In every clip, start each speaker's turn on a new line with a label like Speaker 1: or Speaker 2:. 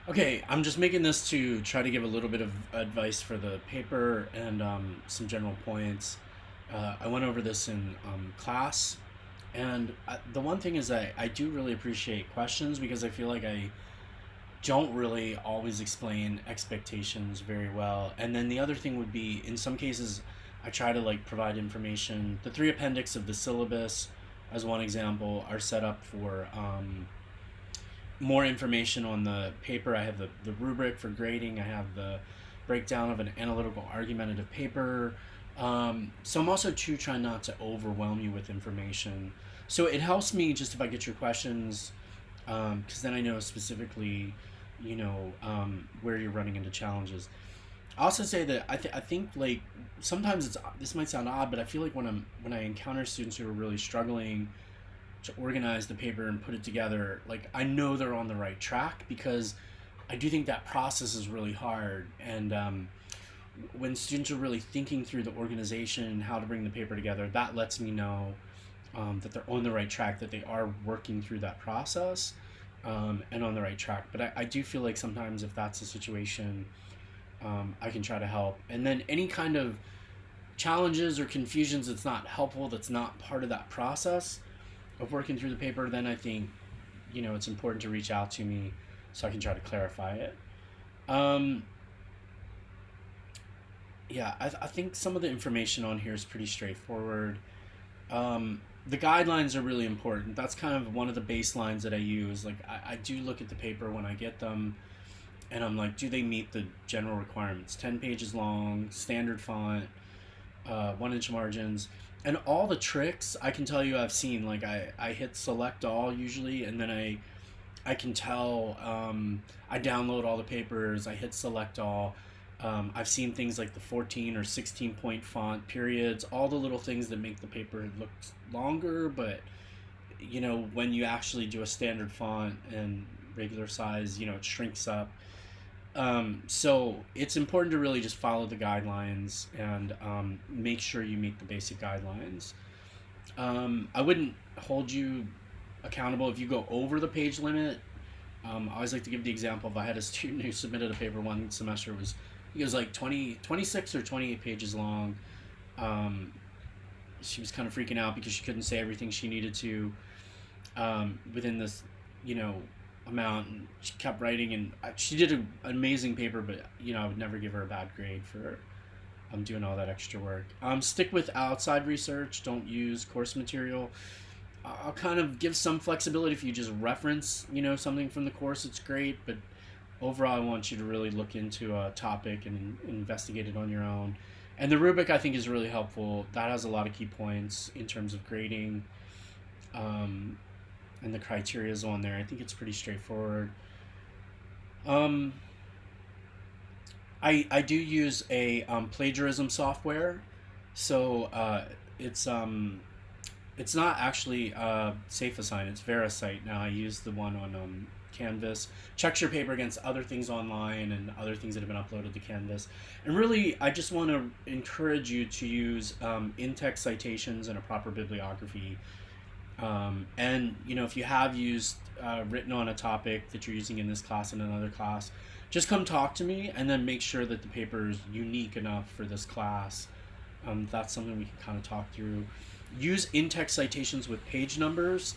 Speaker 1: Okay, I'm just making this to try to give a little bit of advice for the paper and some general points. I went over this in class, and the one thing is that I do really appreciate questions because I feel like I don't really always explain expectations very well. And then the other thing would be, in some cases, I try to like provide information. The three appendix of the syllabus, as one example, are set up for more information on the paper. I have the rubric for grading. I have the breakdown of an analytical argumentative paper. So I'm also too trying not to overwhelm you with information. So it helps me just if I get your questions, because then I know specifically, where you're running into challenges. I also say that I think like sometimes this might sound odd, but I feel like when I encounter students who are really struggling to organize the paper and put it together, like I know they're on the right track because I do think that process is really hard. And when students are really thinking through the organization and how to bring the paper together, that lets me know that they're on the right track, that they are working through that process and on the right track. But I do feel like sometimes if that's the situation, I can try to help. And then any kind of challenges or confusions that's not helpful, that's not part of that process of working through the paper, then I think, it's important to reach out to me so I can try to clarify it. Um, yeah, I think some of the information on here is pretty straightforward. The guidelines are really important. That's kind of one of the baselines that I use. Like, I do look at the paper when I get them, and I'm like, do they meet the general requirements? 10 pages long, standard font, 1 inch margins, and all the tricks I can tell you I've seen. Like I hit select all usually, and then I can tell. I download all the papers. I hit select all. I've seen things like the 14 or 16 point font periods, all the little things that make the paper look longer, but when you actually do a standard font and regular size, it shrinks up. So it's important to really just follow the guidelines and make sure you meet the basic guidelines. I wouldn't hold you accountable if you go over the page limit. I always like to give the example of I had a student who submitted a paper one semester. It was like 26 or 28 pages long. Um, she was kind of freaking out because she couldn't say everything she needed to within this, you know, amount. And she kept writing, and she did an amazing paper. But I would never give her a bad grade for doing all that extra work. Stick with outside research. Don't use course material. I'll kind of give some flexibility if you just reference, something from the course. It's great, but overall, I want you to really look into a topic and investigate it on your own. And the rubric, I think, is really helpful. That has a lot of key points in terms of grading, um, and the criteria is on there. I think it's pretty straightforward. Um, I do use a plagiarism software, so it's not actually SafeAssign. It's VeriCite now. I use the one on Canvas. Checks your paper against other things online and other things that have been uploaded to Canvas. And really, I just want to encourage you to use in-text citations and a proper bibliography. And if you have used written on a topic that you're using in this class and another class, just come talk to me and then make sure that the paper is unique enough for this class. That's something we can kind of talk through. Use in-text citations with page numbers.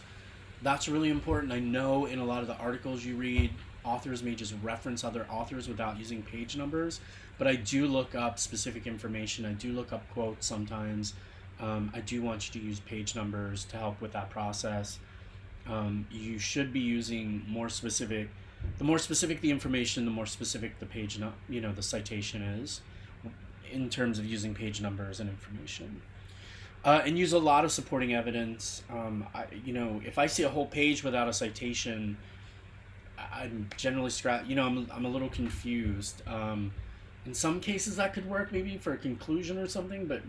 Speaker 1: That's really important. I know in a lot of the articles you read, authors may just reference other authors without using page numbers, but I do look up specific information. I do look up quotes sometimes. I do want you to use page numbers to help with that process. You should be using more specific. The more specific the information, the more specific the page, the citation is, in terms of using page numbers and information. And use a lot of supporting evidence. If I see a whole page without a citation, I'm generally I'm a little confused. In some cases, that could work maybe for a conclusion or something, but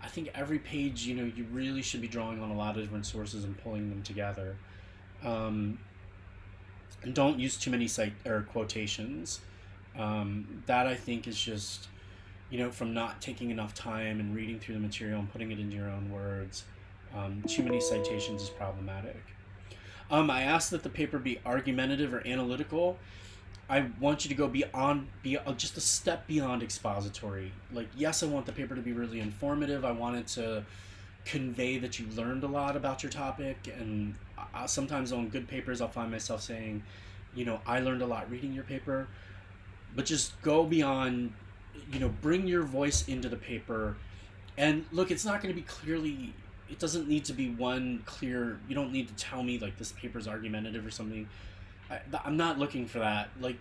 Speaker 1: I think every page, you really should be drawing on a lot of different sources and pulling them together. And don't use too many cite or quotations. That I think is just from not taking enough time and reading through the material and putting it into your own words. Too many citations is problematic. I asked that the paper be argumentative or analytical. I want you to go beyond, be just a step beyond expository. Like, yes, I want the paper to be really informative. I want it to convey that you learned a lot about your topic. And sometimes on good papers, I'll find myself saying, I learned a lot reading your paper. But just go beyond, bring your voice into the paper. And look, it's not going to be clearly, it doesn't need to be one clear, you don't need to tell me like this paper's argumentative or something. I'm not looking for that. Like,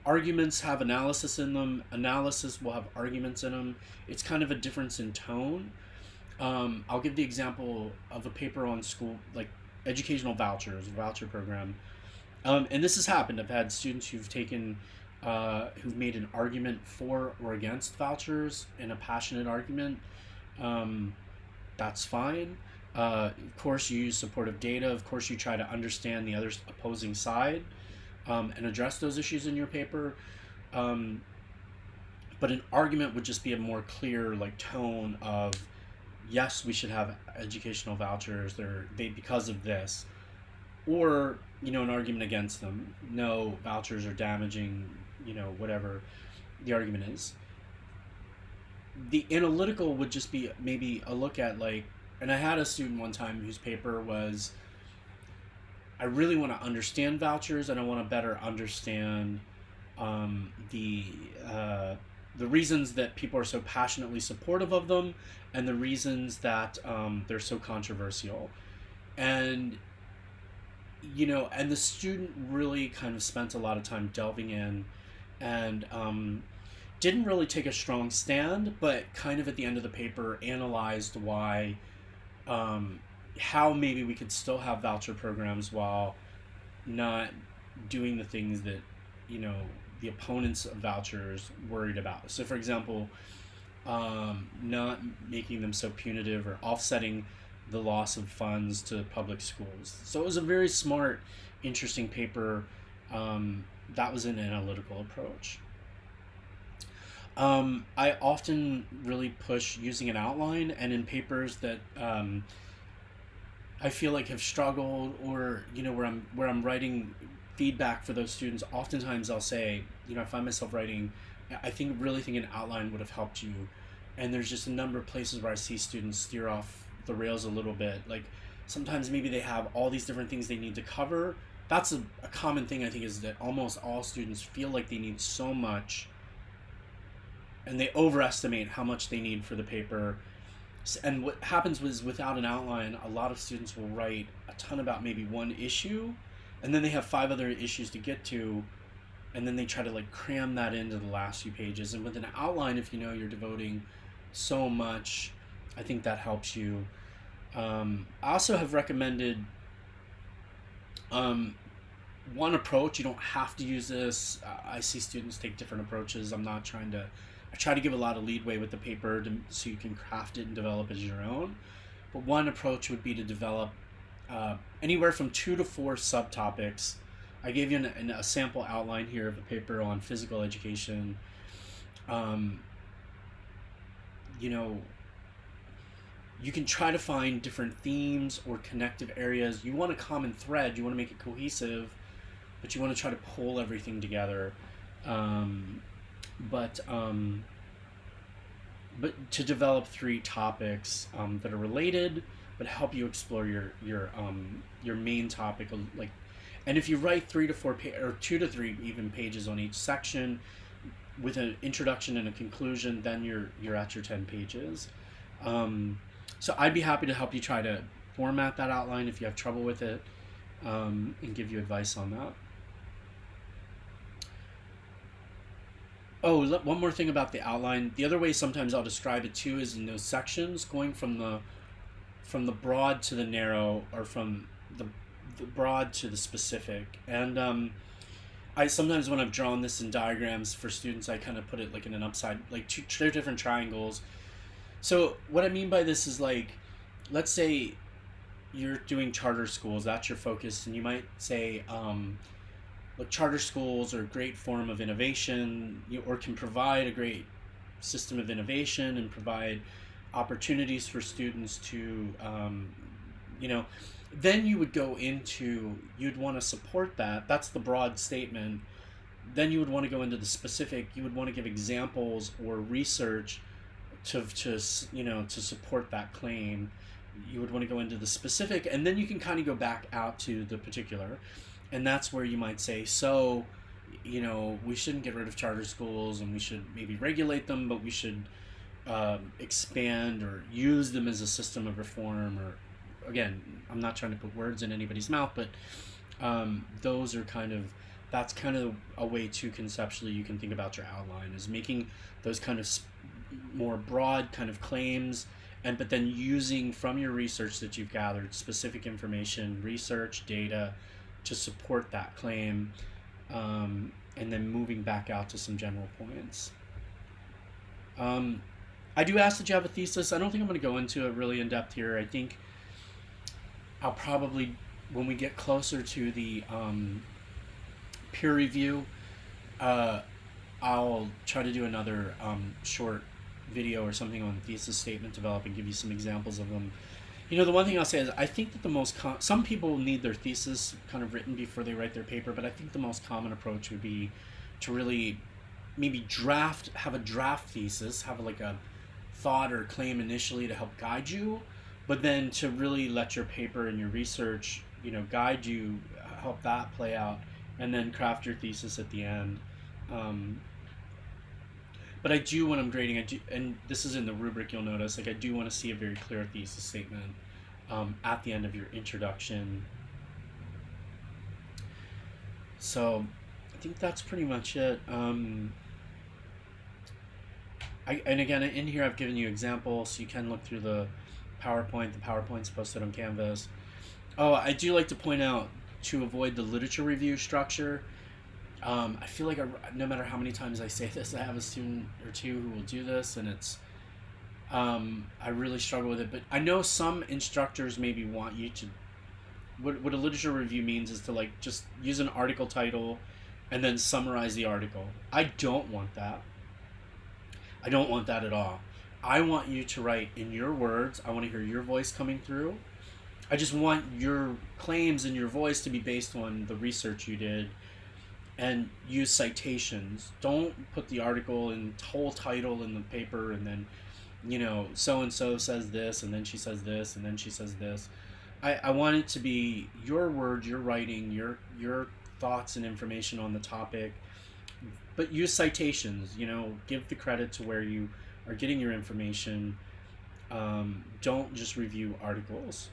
Speaker 1: arguments have analysis in them. Analysis will have arguments in them. It's kind of a difference in tone. I'll give the example of a paper on school, like educational vouchers, voucher program. And this has happened. I've had students who've made an argument for or against vouchers in a passionate argument. Um, that's fine. Of course, you use supportive data. Of course, you try to understand the other opposing side, and address those issues in your paper. Um, but an argument would just be a more clear like tone of, yes, we should have educational vouchers. They because of this, or an argument against them. No, vouchers are damaging. Whatever the argument is. The analytical would just be maybe a look at like, and I had a student one time whose paper was, I really want to understand vouchers and I want to better understand um, the the reasons that people are so passionately supportive of them, and the reasons that they're so controversial. And and the student really kind of spent a lot of time delving in, and didn't really take a strong stand, but kind of at the end of the paper analyzed why, um, how maybe we could still have voucher programs while not doing the things that you know the opponents of vouchers worried about. So, for example, not making them so punitive or offsetting the loss of funds to public schools. So it was a very smart, interesting paper. That was an analytical approach. I often really push using an outline, and in papers that I feel like have struggled, or where I'm writing feedback for those students. Oftentimes, I'll say, I find myself writing. I really think an outline would have helped you, and there's just a number of places where I see students steer off the rails a little bit. Like, sometimes maybe they have all these different things they need to cover. That's a common thing, I think, is that almost all students feel like they need so much, and they overestimate how much they need for the paper. And what happens was, without an outline, a lot of students will write a ton about maybe one issue, and then they have five other issues to get to, and then they try to like cram that into the last few pages. And with an outline, if you know you're devoting so much, I think that helps you. I also have recommended um, one approach. You don't have to use this. I see students take different approaches. I try to give a lot of leadway with the paper so you can craft it and develop it as your own. But one approach would be to develop anywhere from 2 to 4 subtopics. I gave you a sample outline here of a paper on physical education. Um, you know, you can try to find different themes or connective areas. You want a common thread. You want to make it cohesive, but you want to try to pull everything together. Um, but to develop 3 topics that are related, but help you explore your main topic, like. And if you write 3 to 4 or 2 to 3 even pages on each section, with an introduction and a conclusion, then you're at your 10 pages. So I'd be happy to help you try to format that outline if you have trouble with it, and give you advice on that. Oh, one more thing about the outline. The other way sometimes I'll describe it too is in those sections, going from the broad to the narrow, or from the broad to the specific. And I sometimes, when I've drawn this in diagrams for students, I kind of put it like in an upside, like two different triangles. So what I mean by this is, like, let's say you're doing charter schools, that's your focus, and you might say, look, charter schools are a great form of innovation, or can provide a great system of innovation and provide opportunities for students to, you know, Then you would go into, you'd want to support that. That's the broad statement. Then you would want to go into the specific. You would want to give examples or research to to support that claim. You would want to go into the specific, and then you can kind of go back out to the particular, and that's where you might say, so we shouldn't get rid of charter schools, and we should maybe regulate them, but we should expand or use them as a system of reform. Or again, I'm not trying to put words in anybody's mouth, but those are kind of, that's kind of a way to conceptually you can think about your outline, is making those kind of more broad kind of claims, and but then using from your research that you've gathered specific information, research data to support that claim, and then moving back out to some general points. I do ask that you have a thesis. I don't think I'm going to go into it really in depth here. I think I'll probably, when we get closer to the peer review, I'll try to do another short video or something on thesis statement develop and give you some examples of them. The one thing I'll say is I think that the most some people need their thesis kind of written before they write their paper, but I think the most common approach would be to really maybe have a draft thesis, have like a thought or claim initially to help guide you, but then to really let your paper and your research, guide you, help that play out, and then craft your thesis at the end. But I do, when I'm grading, and this is in the rubric, you'll notice, like I do want to see a very clear thesis statement at the end of your introduction. So I think that's pretty much it. And again, in here I've given you examples, so you can look through the PowerPoint. The PowerPoint's posted on Canvas. Oh, I do like to point out, to avoid the literature review structure, I feel like no matter how many times I say this, I have a student or two who will do this, and it's I really struggle with it. But I know some instructors maybe want you to, what a literature review means is to like just use an article title and then summarize the article. I don't want that. I don't want that at all. I want you to write in your words. I want to hear your voice coming through. I just want your claims and your voice to be based on the research you did, and use citations. Don't put the article and whole title in the paper and then, so and so says this, and then she says this, and then she says this. I want it to be your words, your writing, your thoughts and information on the topic, but use citations. Give the credit to where you are getting your information. Don't just review articles.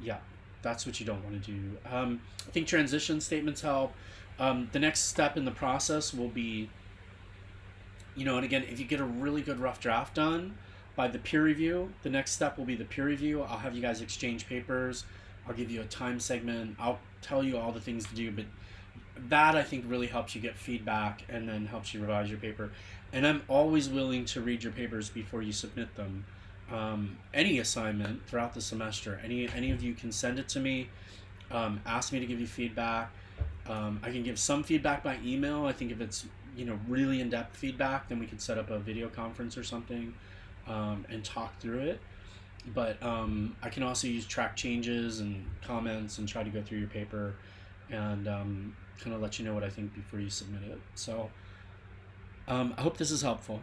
Speaker 1: Yeah, that's what you don't want to do. I think transition statements help. The next step in the process will be, and again, if you get a really good rough draft done by the peer review, the next step will be the peer review. I'll have you guys exchange papers. I'll give you a time segment. I'll tell you all the things to do, but that I think really helps you get feedback and then helps you revise your paper. And I'm always willing to read your papers before you submit them. Any assignment throughout the semester, any of you can send it to me. Ask me to give you feedback. I can give some feedback by email. I think if it's really in-depth feedback, then we could set up a video conference or something and talk through it. But I can also use track changes and comments and try to go through your paper and kind of let you know what I think before you submit it. So I hope this is helpful.